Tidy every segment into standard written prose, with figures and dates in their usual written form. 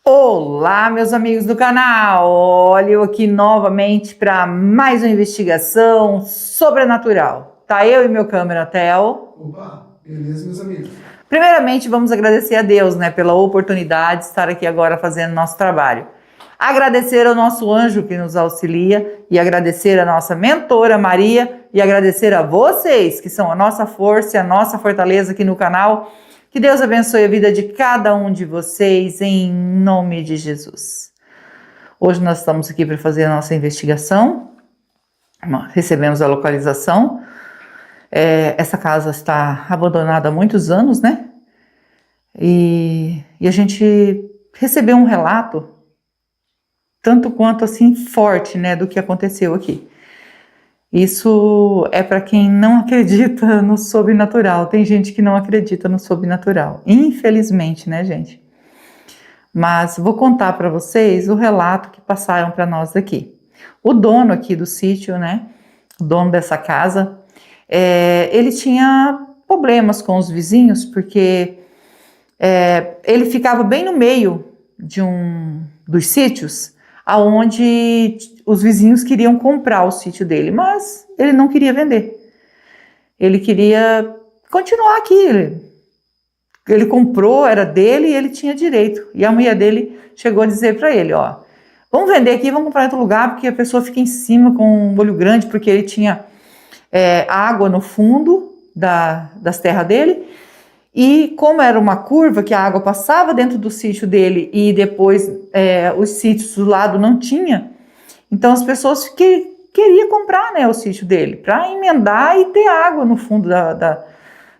Olá, meus amigos do canal! Olha eu aqui novamente para mais uma investigação sobrenatural. Tá eu e meu câmera Theo. Opa, beleza, meus amigos? Primeiramente, vamos agradecer a Deus, né, pela oportunidade de estar aqui agora fazendo nosso trabalho. Agradecer ao nosso anjo que nos auxilia e agradecer a nossa mentora Maria e agradecer a vocês que são a nossa força e a nossa fortaleza aqui no canal. Que Deus abençoe a vida de cada um de vocês em nome de Jesus. Hoje nós estamos aqui para fazer a nossa investigação. Recebemos a localização. Essa casa está abandonada há muitos anos, né? E a gente recebeu um relato tanto quanto assim forte, né, do que aconteceu aqui. Isso é para quem não acredita no sobrenatural. Tem gente que não acredita no sobrenatural, infelizmente, né, gente? Mas vou contar para vocês o relato que passaram para nós aqui. O dono aqui do sítio, né, o dono dessa casa, ele tinha problemas com os vizinhos, porque ele ficava bem no meio de dos sítios, aonde os vizinhos queriam comprar o sítio dele, mas ele não queria vender. Ele queria continuar aqui. Ele comprou, era dele e ele tinha direito. E a mulher dele chegou a dizer para ele, ó, vamos vender aqui, vamos comprar em outro lugar, porque a pessoa fica em cima com um olho grande, porque ele tinha água no fundo das terras dele. E como era uma curva que a água passava dentro do sítio dele e depois os sítios do lado não tinha, então as pessoas queriam comprar, né, o sítio dele para emendar e ter água no fundo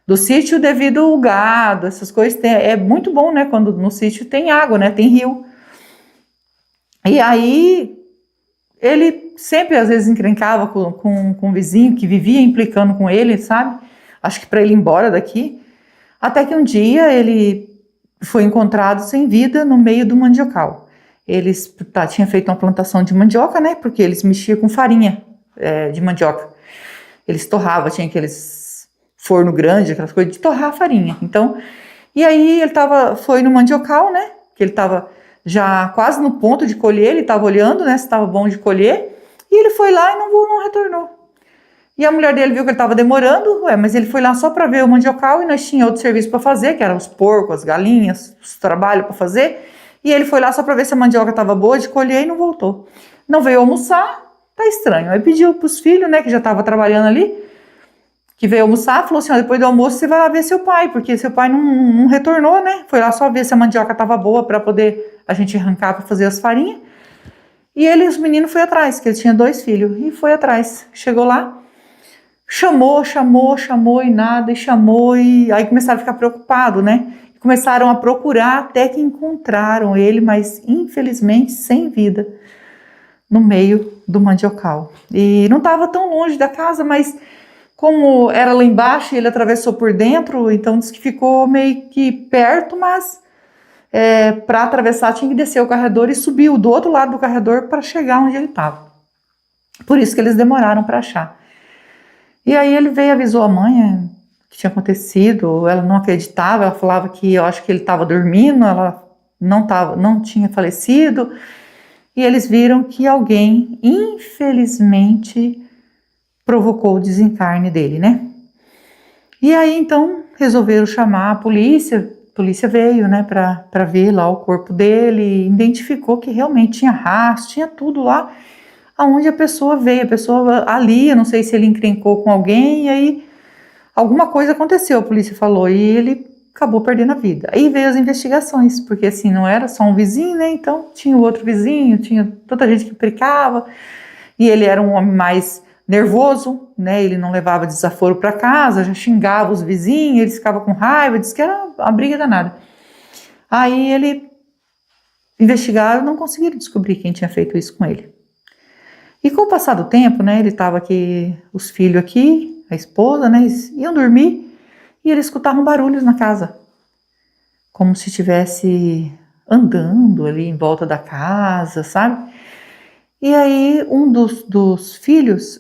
do sítio devido ao gado, essas coisas. É muito bom, né, quando no sítio tem água, né, tem rio. E aí ele sempre às vezes encrencava com o vizinho que vivia implicando com ele, sabe? Acho que para ele ir embora daqui. Até que um dia ele foi encontrado sem vida no meio do mandiocal. Eles tinham feito uma plantação de mandioca, né? Porque eles mexiam com farinha de mandioca. Eles torravam, tinha aqueles forno grande, aquelas coisas de torrar a farinha. Então, e aí ele foi no mandiocal, né? Que ele estava já quase no ponto de colher, ele estava olhando, né? Se estava bom de colher. E ele foi lá e não retornou. E a mulher dele viu que ele estava demorando, mas ele foi lá só para ver o mandiocal e nós tínhamos outro serviço para fazer, que eram os porcos, as galinhas, os trabalhos para fazer. E ele foi lá só para ver se a mandioca estava boa de colher e não voltou. Não veio almoçar, tá estranho. Aí pediu para os filhos, né, que já estavam trabalhando ali, que veio almoçar, falou assim, ó, depois do almoço você vai lá ver seu pai, porque seu pai não retornou, né? Foi lá só ver se a mandioca estava boa para poder a gente arrancar para fazer as farinhas. E os meninos foi atrás, que ele tinha 2 filhos, e foi atrás. Chegou lá, chamou e nada, e chamou, e aí começaram a ficar preocupados, né? Começaram a procurar até que encontraram ele, mas infelizmente sem vida, no meio do mandiocal. E não estava tão longe da casa, mas como era lá embaixo e ele atravessou por dentro, então disse que ficou meio que perto, mas para atravessar tinha que descer o corredor e subiu do outro lado do corredor para chegar onde ele estava. Por isso que eles demoraram para achar. E aí ele veio e avisou a mãe que tinha acontecido, ela não acreditava, ela falava que eu acho que ele estava dormindo, ela não tinha falecido, e eles viram que alguém, infelizmente, provocou o desencarne dele, né? E aí então resolveram chamar a polícia veio, né, para ver lá o corpo dele, identificou que realmente tinha rastro, tinha tudo lá, aonde a pessoa veio, a pessoa ali, eu não sei se ele encrencou com alguém, e aí alguma coisa aconteceu, a polícia falou, e ele acabou perdendo a vida. Aí veio as investigações, porque assim, não era só um vizinho, né, então tinha o outro vizinho, tinha tanta gente que implicava, e ele era um homem mais nervoso, né, ele não levava desaforo para casa, já xingava os vizinhos, eles ficavam com raiva, disse que era uma briga danada. Aí investigaram, não conseguiram descobrir quem tinha feito isso com ele. E com o passar do tempo, né, ele estava aqui, os filhos aqui, a esposa, né, eles iam dormir e eles escutavam barulhos na casa, como se estivesse andando ali em volta da casa, sabe? E aí um dos filhos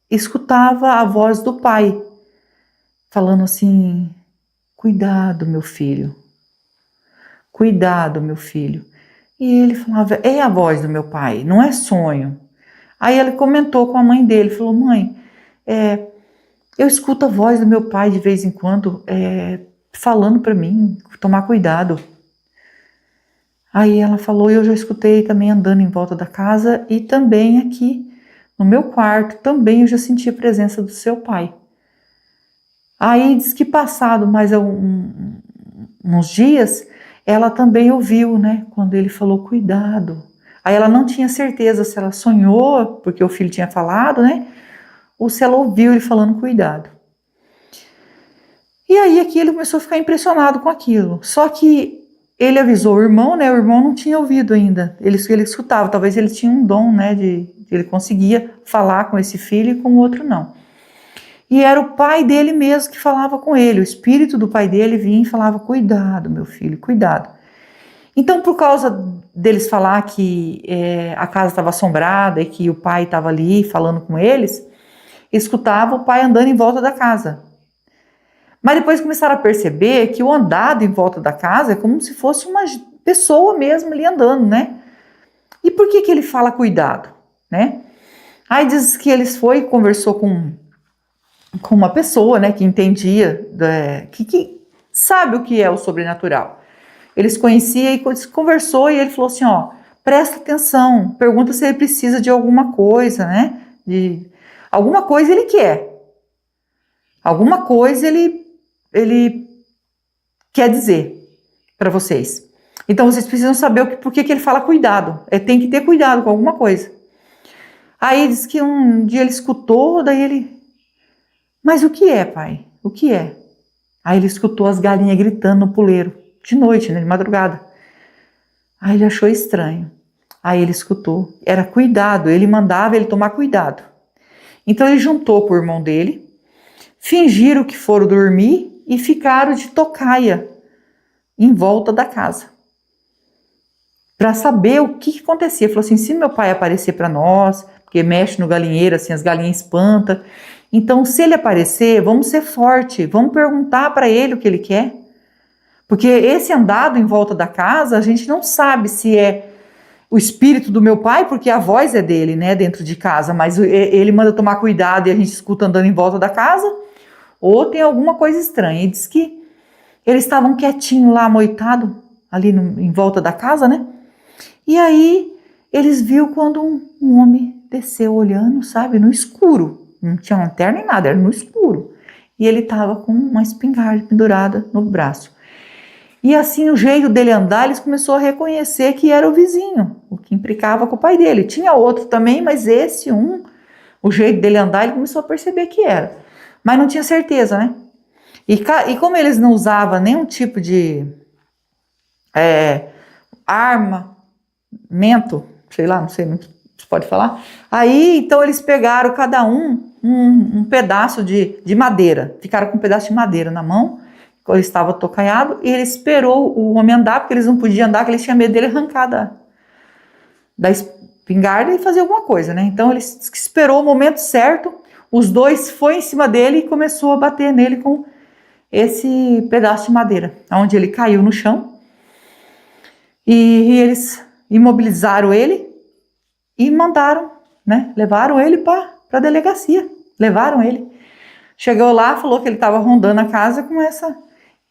escutava a voz do pai, falando assim, cuidado meu filho, cuidado, meu filho. E ele falava, é a voz do meu pai, não é sonho. Aí ele comentou com a mãe dele, falou, mãe, eu escuto a voz do meu pai de vez em quando, falando para mim, tomar cuidado. Aí ela falou, eu já escutei também andando em volta da casa e também aqui no meu quarto, também eu já senti a presença do seu pai. Aí diz que passado mais uns dias, ela também ouviu, né, quando ele falou cuidado. Aí ela não tinha certeza se ela sonhou, porque o filho tinha falado, né, ou se ela ouviu ele falando cuidado. E aí aqui ele começou a ficar impressionado com aquilo. Só que ele avisou o irmão, né, o irmão não tinha ouvido ainda. Ele escutava, talvez ele tinha um dom, né, ele conseguia falar com esse filho e com o outro não. E era o pai dele mesmo que falava com ele, o espírito do pai dele vinha e falava, cuidado, meu filho, cuidado. Então, por causa deles falar que a casa estava assombrada e que o pai estava ali falando com eles, escutava o pai andando em volta da casa. Mas depois começaram a perceber que o andado em volta da casa é como se fosse uma pessoa mesmo ali andando, né? E por que ele fala cuidado, né? Aí diz que eles foi e conversou com uma pessoa, né, que entendia, que sabe o que é o sobrenatural. Eles conheciam e conversou e ele falou assim, ó, presta atenção, pergunta se ele precisa de alguma coisa, né, de alguma coisa ele quer, alguma coisa ele quer dizer para vocês. Então vocês precisam saber por que ele fala cuidado, tem que ter cuidado com alguma coisa. Aí diz que um dia ele escutou, daí ele, mas o que é, pai? O que é? Aí ele escutou as galinhas gritando no puleiro, de noite, né, de madrugada. Aí ele achou estranho. Aí ele escutou, era cuidado, ele mandava ele tomar cuidado. Então ele juntou com o irmão dele, fingiram que foram dormir e ficaram de tocaia em volta da casa. Para saber o que acontecia. Falou assim, se meu pai aparecer para nós, porque mexe no galinheiro, assim, as galinhas espantam. Então, se ele aparecer, vamos ser forte, vamos perguntar para ele o que ele quer. Porque esse andado em volta da casa, a gente não sabe se é o espírito do meu pai, porque a voz é dele, né, dentro de casa, mas ele manda tomar cuidado e a gente escuta andando em volta da casa, ou tem alguma coisa estranha. E diz que eles estavam quietinhos lá, amoitados, ali em volta da casa, né? E aí eles viram quando um homem desceu olhando, sabe, no escuro. Não tinha lanterna nem nada, era no escuro. E ele estava com uma espingarda pendurada no braço. E assim, o jeito dele andar, eles começaram a reconhecer que era o vizinho, o que implicava com o pai dele. Tinha outro também, mas esse o jeito dele andar, ele começou a perceber que era. Mas não tinha certeza, né? E como eles não usavam nenhum tipo de armamento, sei lá, não sei, não se pode falar. Aí, então, eles pegaram cada um pedaço de madeira. Ficaram com um pedaço de madeira na mão, quando ele estava tocaiado, e ele esperou o homem andar, porque eles não podiam andar, porque eles tinham medo dele arrancar da espingarda e fazer alguma coisa, né? Então, ele esperou o momento certo, os dois foi em cima dele e começou a bater nele com esse pedaço de madeira, onde ele caiu no chão. E eles imobilizaram ele e mandaram, né? Levaram ele para a delegacia. Levaram ele. Chegou lá, falou que ele estava rondando a casa com essa.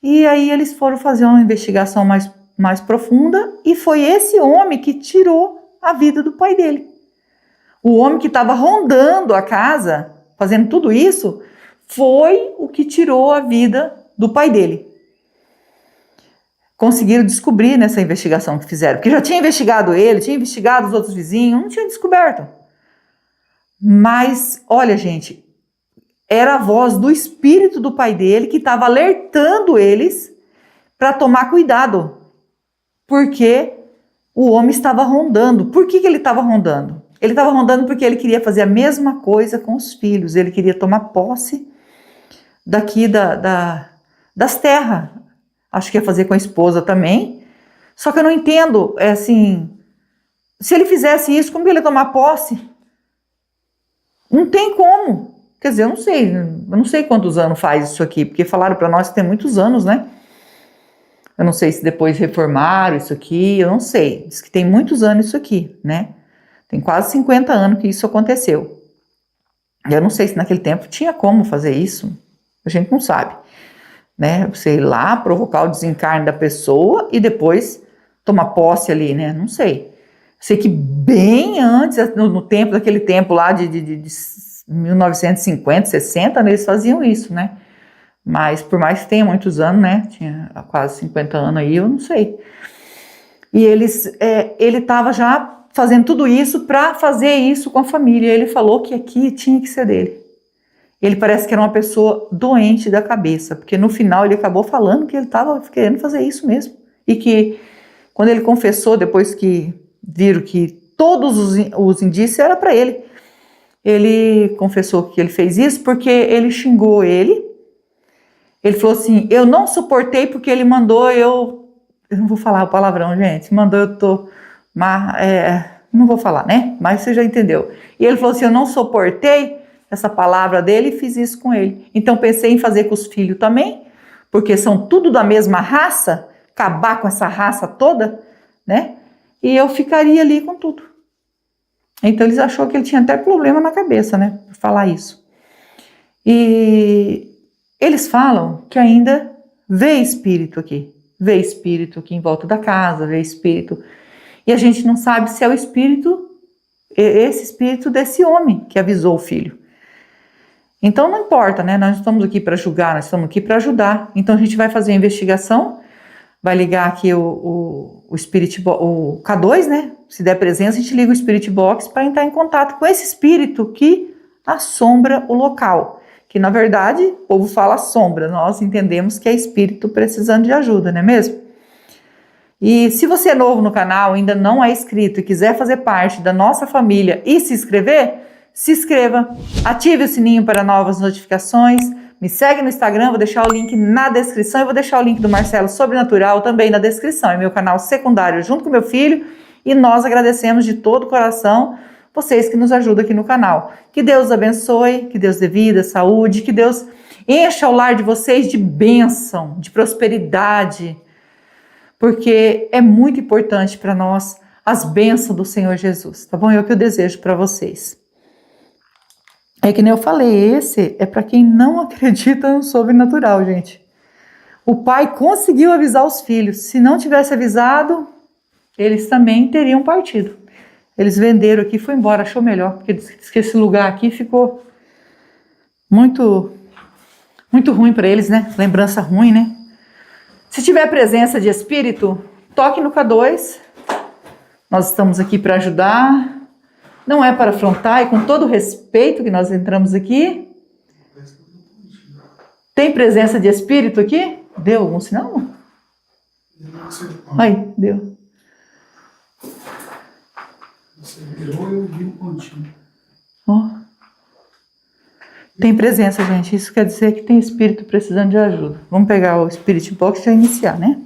E aí eles foram fazer uma investigação mais profunda e foi esse homem que tirou a vida do pai dele. O homem que estava rondando a casa, fazendo tudo isso, foi o que tirou a vida do pai dele. Conseguiram descobrir nessa investigação que fizeram, porque já tinha investigado ele, tinha investigado os outros vizinhos, não tinha descoberto. Mas, olha, gente, era a voz do espírito do pai dele que estava alertando eles para tomar cuidado, porque o homem estava rondando. Por que ele estava rondando? Ele estava rondando porque ele queria fazer a mesma coisa com os filhos, ele queria tomar posse daqui das terras. Acho que ia fazer com a esposa também. Só que eu não entendo, assim, se ele fizesse isso, como ele ia tomar posse? Não tem como. Quer dizer, eu não sei quantos anos faz isso aqui, porque falaram para nós que tem muitos anos, né? Eu não sei se depois reformaram isso aqui, eu não sei. Diz que tem muitos anos isso aqui, né? Tem quase 50 anos que isso aconteceu. Eu não sei se naquele tempo tinha como fazer isso, a gente não sabe, né? Você ir lá, provocar o desencarne da pessoa e depois tomar posse ali, né? Não sei. Sei que bem antes, no tempo, daquele tempo lá de 1950, 60, né, eles faziam isso, né? Mas por mais que tenha muitos anos, né? Tinha quase 50 anos aí, eu não sei. E ele estava já fazendo tudo isso para fazer isso com a família. Ele falou que aqui tinha que ser dele. Ele parece que era uma pessoa doente da cabeça, porque no final ele acabou falando que ele estava querendo fazer isso mesmo. E que quando ele confessou, depois que viram que todos os indícios eram para ele, ele confessou que ele fez isso porque ele xingou ele. Ele falou assim, eu não suportei porque ele mandou eu não vou falar o palavrão, gente, mandou não vou falar, né? Mas você já entendeu. E ele falou assim, eu não suportei essa palavra dele e fiz isso com ele. Então pensei em fazer com os filhos também, porque são tudo da mesma raça, acabar com essa raça toda, né? E eu ficaria ali com tudo. Então eles achou que ele tinha até problema na cabeça, né? Por falar isso. E eles falam que ainda vê espírito aqui em volta da casa, vê espírito. E a gente não sabe se é o espírito, esse espírito desse homem que avisou o filho. Então não importa, né? Nós não estamos aqui para julgar, nós estamos aqui para ajudar. Então a gente vai fazer a investigação, vai ligar aqui o Spirit Box, o K2, né? Se der presença, a gente liga o Spirit Box para entrar em contato com esse espírito que assombra o local. Que na verdade, o povo fala sombra, nós entendemos que é espírito precisando de ajuda, não é mesmo? E se você é novo no canal, ainda não é inscrito e quiser fazer parte da nossa família e se inscrever, se inscreva, ative o sininho para novas notificações, me segue no Instagram, vou deixar o link na descrição e vou deixar o link do Marcelo Sobrenatural também na descrição, é meu canal secundário junto com meu filho e nós agradecemos de todo o coração vocês que nos ajudam aqui no canal. Que Deus abençoe, que Deus dê vida, saúde, que Deus encha o lar de vocês de bênção, de prosperidade, porque é muito importante para nós as bênçãos do Senhor Jesus, tá bom? É o que eu desejo para vocês. É que nem eu falei, esse é para quem não acredita no sobrenatural, gente. O pai conseguiu avisar os filhos. Se não tivesse avisado, eles também teriam partido. Eles venderam aqui e foi embora, achou melhor, porque diz que esse lugar aqui ficou muito ruim para eles, né? Lembrança ruim, né? Se tiver presença de espírito, toque no K2. Nós estamos aqui para ajudar. Não é para afrontar, e com todo o respeito que nós entramos aqui. Tem presença de espírito aqui? Deu algum sinal? Aí, deu. Você virou e eu vi um pontinho. Ó. Tem presença, gente. Isso quer dizer que tem espírito precisando de ajuda. Vamos pegar o Spirit Box e já iniciar, né?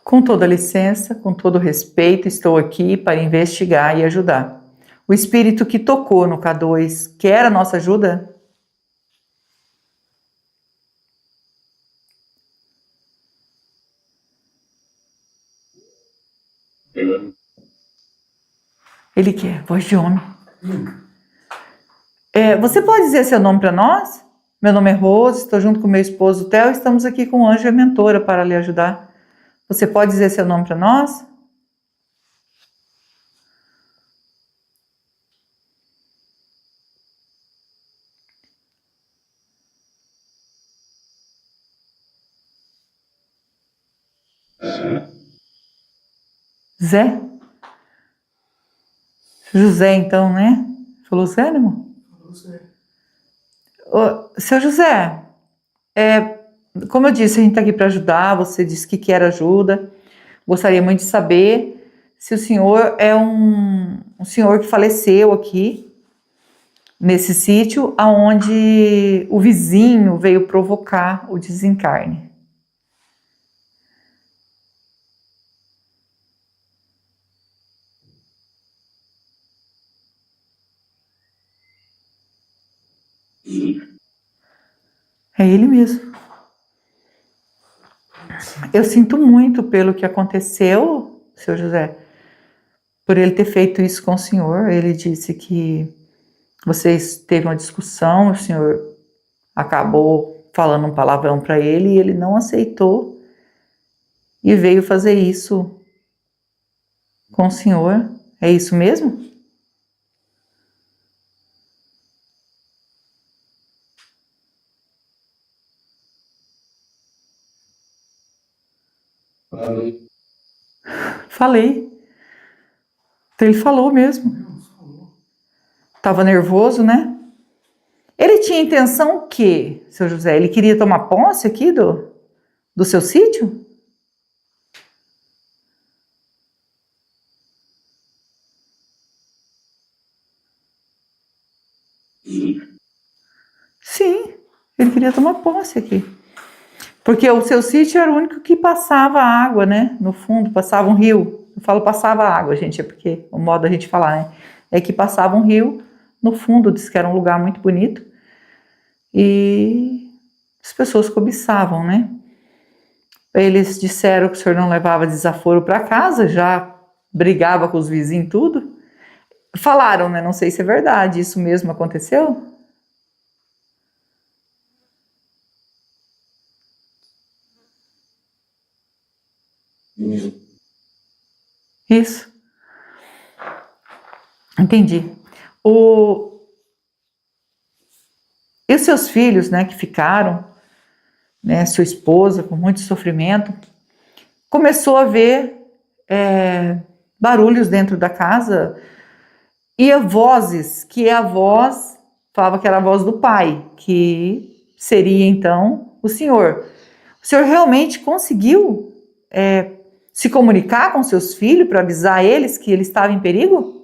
Com toda licença, com todo respeito, estou aqui para investigar e ajudar. O espírito que tocou no K2 quer a nossa ajuda? Ele quer, voz de homem. Você pode dizer seu nome para nós? Meu nome é Rose, estou junto com meu esposo Theo, estamos aqui com o anjo e a mentora para lhe ajudar. Você pode dizer seu nome para nós? Zé? José, então, né? Falou Zé, né, irmão? Falou Zé. Seu José, como eu disse, a gente está aqui para ajudar, você disse que quer ajuda. Gostaria muito de saber se o senhor é um senhor que faleceu aqui, nesse sítio, aonde o vizinho veio provocar o desencarne. É ele mesmo. Eu sinto muito pelo que aconteceu, seu José, por ele ter feito isso com o senhor. Ele disse que vocês teve uma discussão, o senhor acabou falando um palavrão para ele e ele não aceitou e veio fazer isso com o senhor. É isso mesmo? Falei. Falei. Então ele falou mesmo. Deus falou. Tava nervoso, né? Ele tinha intenção o quê, seu José? Ele queria tomar posse aqui do seu sítio? Sim, ele queria tomar posse aqui. Porque o seu sítio era o único que passava água, né? No fundo, passava um rio. Eu falo passava água, gente, é porque o modo da gente falar, né? É que passava um rio no fundo, diz que era um lugar muito bonito. E as pessoas cobiçavam, né? Eles disseram que o senhor não levava desaforo para casa, já brigava com os vizinhos e tudo. Falaram, né? Não sei se é verdade, isso mesmo aconteceu? Isso. Entendi. E os seus filhos, né, que ficaram, né, sua esposa com muito sofrimento, começou a ver barulhos dentro da casa e vozes, que a voz, falava que era a voz do pai, que seria então o senhor. O senhor realmente conseguiu se comunicar com seus filhos para avisar eles que ele estava em perigo?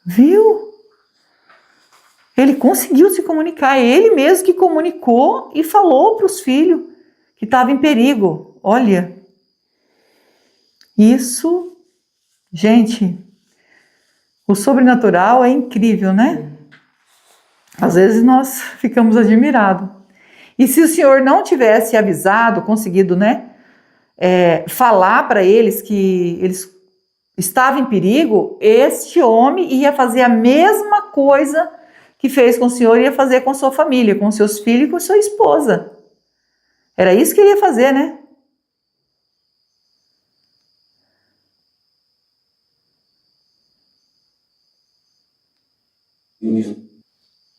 Viu? Ele conseguiu se comunicar, ele mesmo que comunicou e falou para os filhos que estava em perigo. Olha, isso, gente, o sobrenatural é incrível, né? Às vezes nós ficamos admirados. E se o senhor não tivesse avisado, conseguido, né, falar para eles que eles estavam em perigo, este homem ia fazer a mesma coisa que fez com o senhor, ia fazer com sua família, com seus filhos e com sua esposa. Era isso que ele ia fazer, né?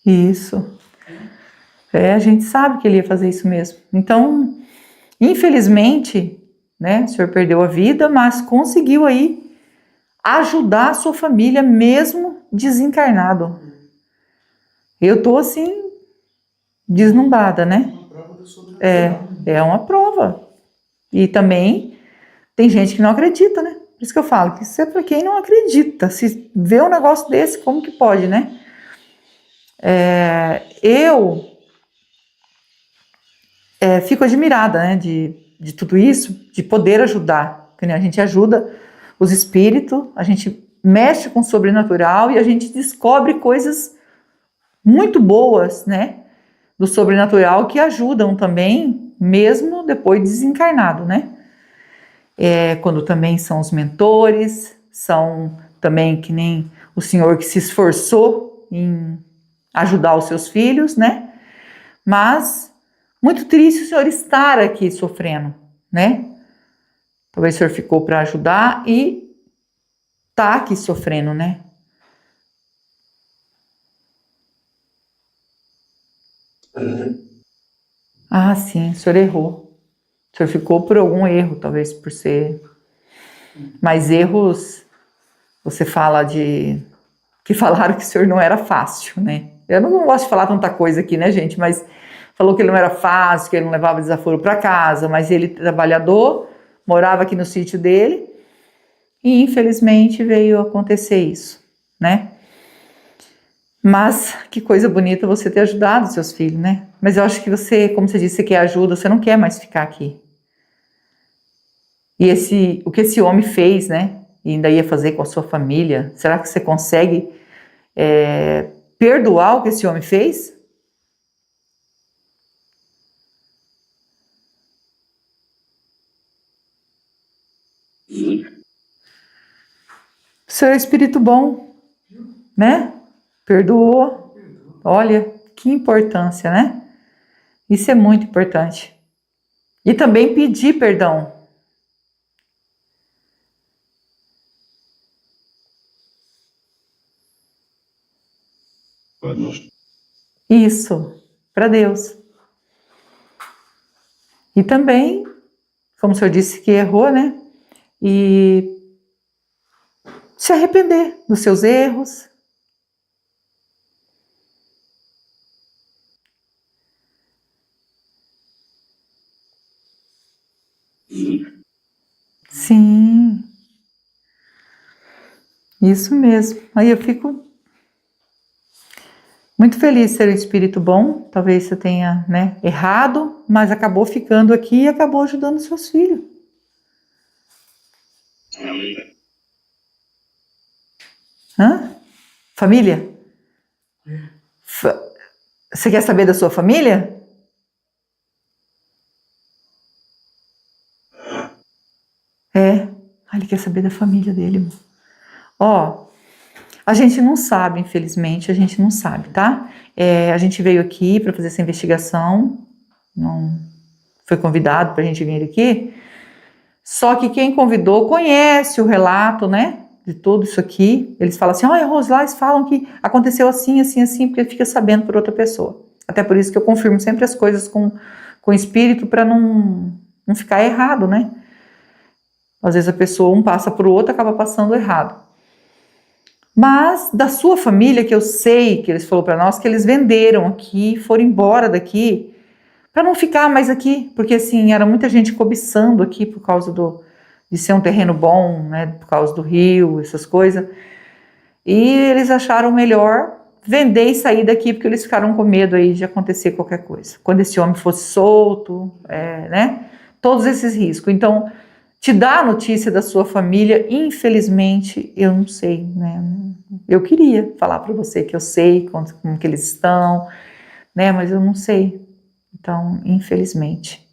Isso. A gente sabe que ele ia fazer isso mesmo. Então, infelizmente, né, o senhor perdeu a vida, mas conseguiu aí ajudar a sua família mesmo desencarnado. Eu tô assim, desnudada, né? Uma prova do sobrenatural. É uma prova. E também tem gente que não acredita, né? Por isso que eu falo que isso é para quem não acredita. Se vê um negócio desse, como que pode, né? Eu fico admirada, né, de tudo isso, de poder ajudar. Porque, né, a gente ajuda os espíritos, a gente mexe com o sobrenatural e a gente descobre coisas muito boas, né, do sobrenatural que ajudam também, mesmo depois desencarnado, né? Quando também são os mentores, são também que nem o senhor que se esforçou em ajudar os seus filhos, né? Mas muito triste o senhor estar aqui sofrendo, né? Talvez o senhor ficou para ajudar e tá aqui sofrendo, né? Ah, sim, o senhor errou. O senhor ficou por algum erro, talvez por ser... Mas erros, você fala de... que falaram que o senhor não era fácil, né? Eu não gosto de falar tanta coisa aqui, né, gente? Mas falou que ele não era fácil, que ele não levava desaforo para casa, mas ele trabalhador, morava aqui no sítio dele e infelizmente veio acontecer isso, né? Mas que coisa bonita você ter ajudado seus filhos, né? Mas eu acho que você, como você disse, você quer ajuda, você não quer mais ficar aqui. E o que esse homem fez, né? e ainda ia fazer com a sua família, será que você consegue perdoar o que esse homem fez? O Senhor é espírito bom, né? Perdoou. Olha, que importância, né? Isso é muito importante. E também pedir perdão. Isso, para Deus. E também, como o senhor disse que errou, né? E se arrepender dos seus erros. Sim, isso mesmo. Aí eu fico muito feliz de ser um espírito bom. Talvez você tenha, né, errado, mas acabou ficando aqui e acabou ajudando seus filhos. Hã? Família? Você quer saber da sua família? Ele quer saber da família dele. Ó, a gente não sabe, infelizmente, a gente não sabe, tá? A gente veio aqui para fazer essa investigação, não foi convidado para a gente vir aqui, só que quem convidou conhece o relato, né, de tudo isso aqui. Eles falam assim, olha, Roslais, falam que aconteceu assim, assim, assim, porque fica sabendo por outra pessoa. Até por isso que eu confirmo sempre as coisas com o espírito para não ficar errado, né? Às vezes a pessoa, um passa para o outro, acaba passando errado. Mas da sua família, que eu sei que eles falaram para nós, que eles venderam aqui, foram embora daqui, para não ficar mais aqui, porque assim, era muita gente cobiçando aqui por causa de ser um terreno bom, né, por causa do rio, essas coisas. E eles acharam melhor vender e sair daqui, porque eles ficaram com medo aí de acontecer qualquer coisa. Quando esse homem fosse solto, né, todos esses riscos. Então, te dar a notícia da sua família, infelizmente, eu não sei, né? Eu queria falar para você que eu sei como que eles estão, né? Mas eu não sei. Então, infelizmente.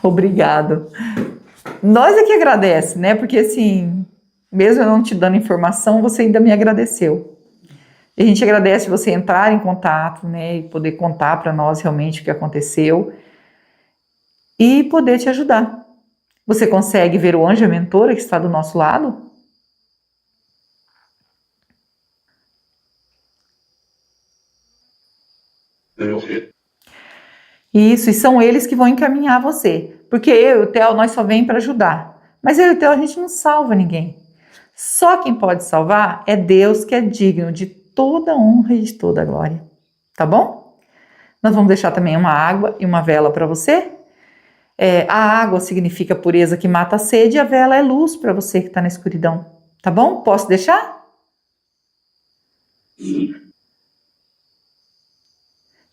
Obrigado. Nós é que agradece, né? Porque assim, mesmo eu não te dando informação, você ainda me agradeceu. E a gente agradece você entrar em contato, né? E poder contar para nós realmente o que aconteceu. E poder te ajudar. Você consegue ver o anjo e a mentora que está do nosso lado? Isso, e são eles que vão encaminhar você. Porque eu e o Theo, nós só vem para ajudar. Mas eu e o Theo, a gente não salva ninguém. Só quem pode salvar é Deus, que é digno de toda honra e de toda glória. Tá bom? Nós vamos deixar também uma água e uma vela para você. A água significa pureza que mata a sede e a vela é luz para você que está na escuridão. Tá bom? Posso deixar?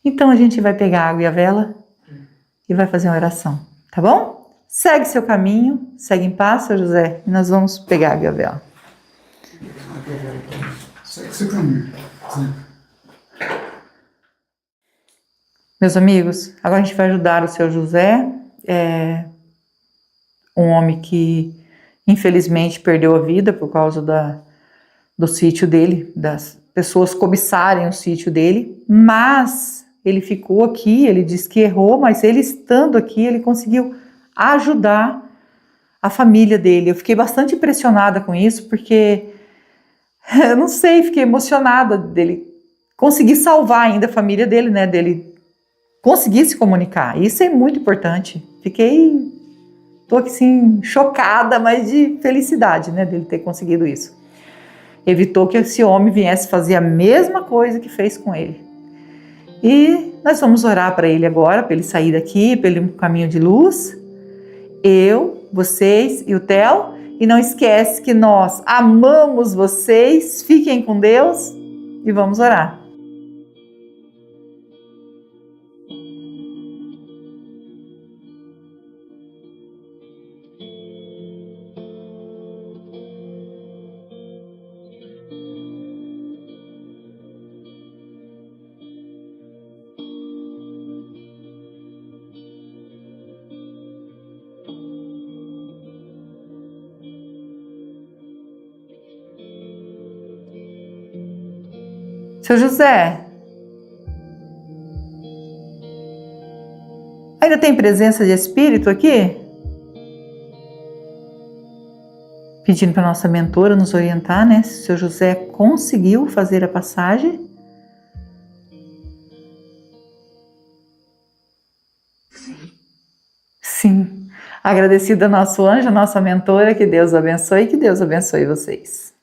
Então a gente vai pegar a água e a vela e vai fazer uma oração. Tá bom? Segue seu caminho, segue em paz, seu José, e nós vamos pegar a água e a vela. Segue seu caminho. Meus amigos, agora a gente vai ajudar o seu José, um homem que infelizmente perdeu a vida por causa do sítio dele, das pessoas cobiçarem o sítio dele, mas ele ficou aqui, ele disse que errou, mas ele estando aqui, ele conseguiu ajudar a família dele. Eu fiquei bastante impressionada com isso, porque eu não sei, fiquei emocionada dele conseguir salvar ainda a família dele, né, dele conseguir se comunicar. Isso é muito importante. Tô aqui assim, chocada, mas de felicidade, né, dele ter conseguido isso. Evitou que esse homem viesse fazer a mesma coisa que fez com ele. E nós vamos orar para ele agora, para ele sair daqui, para ele ir no caminho de luz. Eu, vocês e o Theo. E não esquece que nós amamos vocês. Fiquem com Deus e vamos orar. Seu José, ainda tem presença de espírito aqui? Pedindo para nossa mentora nos orientar, né? Se o seu José conseguiu fazer a passagem. Sim. Agradecida ao nosso anjo, a nossa mentora, que Deus abençoe e que Deus abençoe vocês.